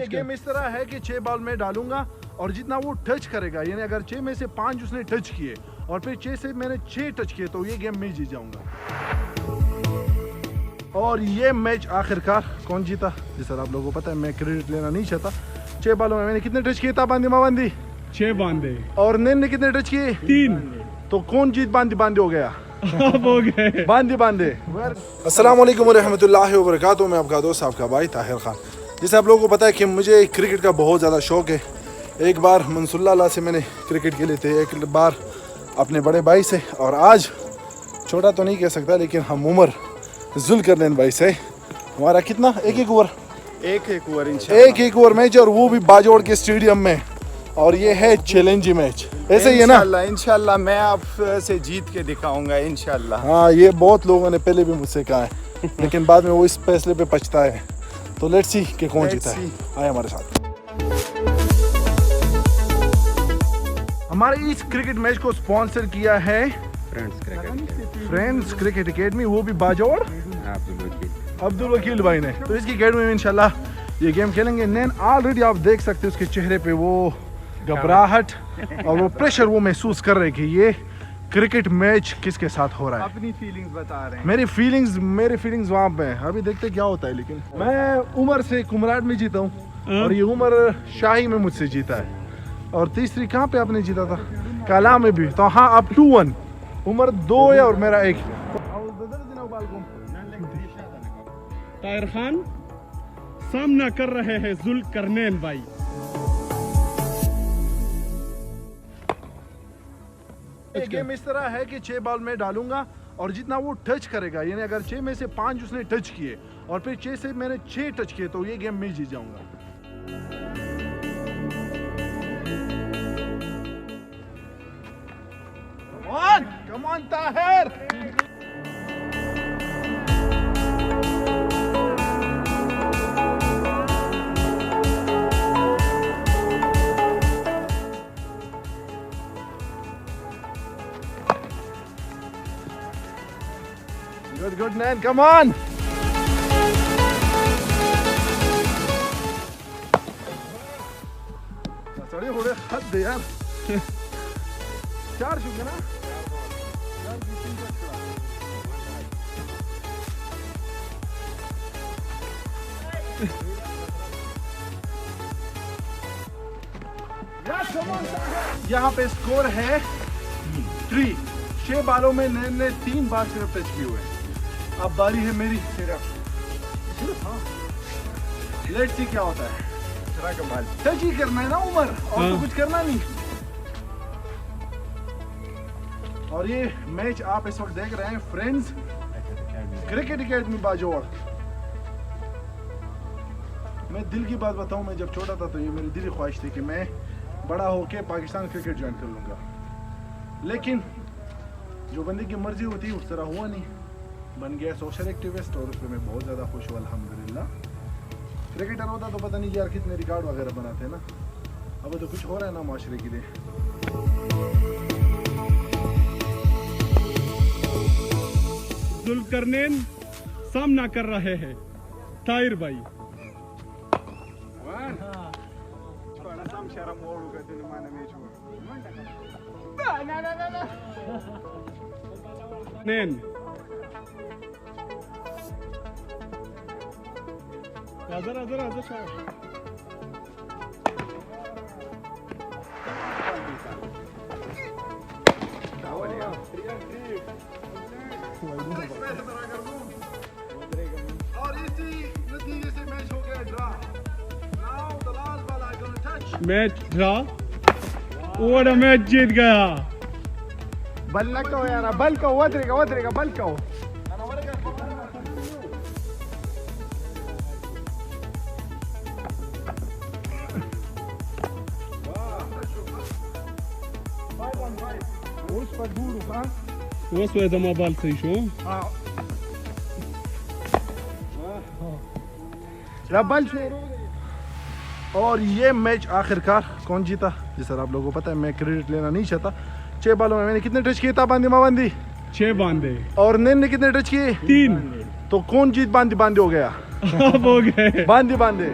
ये गेम इस तरह है कि 6 बॉल में डालूंगा और जितना वो टच करेगा, यानी अगर 6 में से 5 उसने टच किए और फिर 6 से मैंने 6 टच किए तो ये गेम मैं जीत जाऊंगा। और ये मैच आखिरकार कौन जीता? जी सर, आप लोगों को पता है मैं क्रेडिट लेना नहीं चाहता। 6 बॉलों में मैंने कितने टच किए था? बांदी माबांदी 6 बांधे। और नैन ने कितने टच किए? 3। तो कौन जीत बांदी बांदे हो गया? हो गए बांदी बांदे। अस्सलाम वालेकुम व रहमतुल्लाहि व बरकातुहू। मैं आपका दोस्त आपका भाई ताहिर खान। जैसे आप लोगों को पता है कि मुझे क्रिकेट का बहुत ज़्यादा शौक़ है। एक बार मंसूल्ला से मैंने क्रिकेट खेले थे, एक बार अपने बड़े भाई से, और आज छोटा तो नहीं कह सकता लेकिन हम उमर जुल्करनैन भाई से हमारा कितना एक ओवर मैच, और वो भी बाजोड़ के स्टेडियम में। और ये है चैलेंजिंग मैच, ऐसे ही है ना? इंशाल्लाह मैं आपसे जीत के दिखाऊंगा इंशाल्लाह। हाँ, ये बहुत लोगों ने पहले भी मुझसे कहा है लेकिन बाद में वो इस फैसले पे पछता है। तो लेट्स सी कि कौन जीता है। आए हमारे साथ। हमारे इस क्रिकेट मैच को स्पॉन्सर किया है फ्रेंड्स क्रिकेट एकेडमी, वो भी बाजोड़ अब्दुल वकील भाई ने। तो इसकी एकेडमी में इंशाल्लाह ये गेम खेलेंगे। नैन ऑलरेडी आप देख सकते हैं उसके चेहरे पे वो घबराहट और वो प्रेशर वो महसूस कर रहे हैं कि ये क्रिकेट मैच किसके साथ हो रहा है। अपनी फीलिंग्स बता रहे हैं। मेरी फीलिंग्स वहाँ पे हैं। अभी देखते क्या होता है। लेकिन मैं उमर से कुमराट में जीता हूँ और ये उमर शाही में मुझसे जीता है। और तीसरी कहाँ पे आपने जीता था? काला में भी। तो हाँ, अब 2-1 उमर 2 है और मेरा 1। ताहिर खान सामना कर रहे हैं जुल्करनैन भाई। ये गेम इस तरह है कि 6 बॉल में डालूंगा और जितना वो टच करेगा, यानी अगर 6 में से 5 उसने टच किए और फिर 6 से मैंने 6 टच किए तो ये गेम मैं जीत जाऊंगा। Come on, Tahir! Good, Nan, come on! सड़ी थोड़े हद दे यार। 4 चुके ना? यहाँ पे स्कोर है 3। 6 बालों में नैन ने 3 बार सिर्फ टच किए हुए। अब बारी है मेरी। सिर्फ हाँ, लेट्स सी क्या होता है। टच ही करना है ना उमर, और तो कुछ करना नहीं। और ये मैच आप इस वक्त देख रहे हैं फ्रेंड्स क्रिकेट एकेडमी बाजोड़। मैं दिल की बात बताऊं, मैं जब छोटा था तो ये मेरी दिली ख्वाहिश थी कि मैं बड़ा होके पाकिस्तान क्रिकेट ज्वाइन कर लूंगा। लेकिन जो बंदे की मर्जी होती है उस तरह हुआ नहीं। बन गया सोशल एक्टिविस्ट और उस पर मैं बहुत ज़्यादा खुश हूँ अल्हम्दुलिल्लाह। क्रिकेटर होता तो पता नहीं यार कितने रिकॉर्ड वगैरह बनाते हैं ना। अब तो कुछ हो रहा है ना माशरे के लिए। जुल्करनैन सामना कर रहे हैं ताहिर भाई। नैन आजर और इसी नतीजे से मैच हो गया draw. Now the last ball I gonna touch. Match draw. और मैच जीत गया। बल न कहो यार, बल कहो, वदरेगा बल कहो। वो swedama bal से शो। बल और ये मैच आखिरकार कौन जीता? जी सर, आप लोगों को पता है मैं क्रेडिट लेना नहीं चाहता। 6 बॉलों में मैंने कितने टच किए था? बांदी माबांदी 6 बांधे। और नैन ने कितने टच किए? 3। तो कौन जीत बांदी बांदे हो गया? हो गए बांदी बांदे।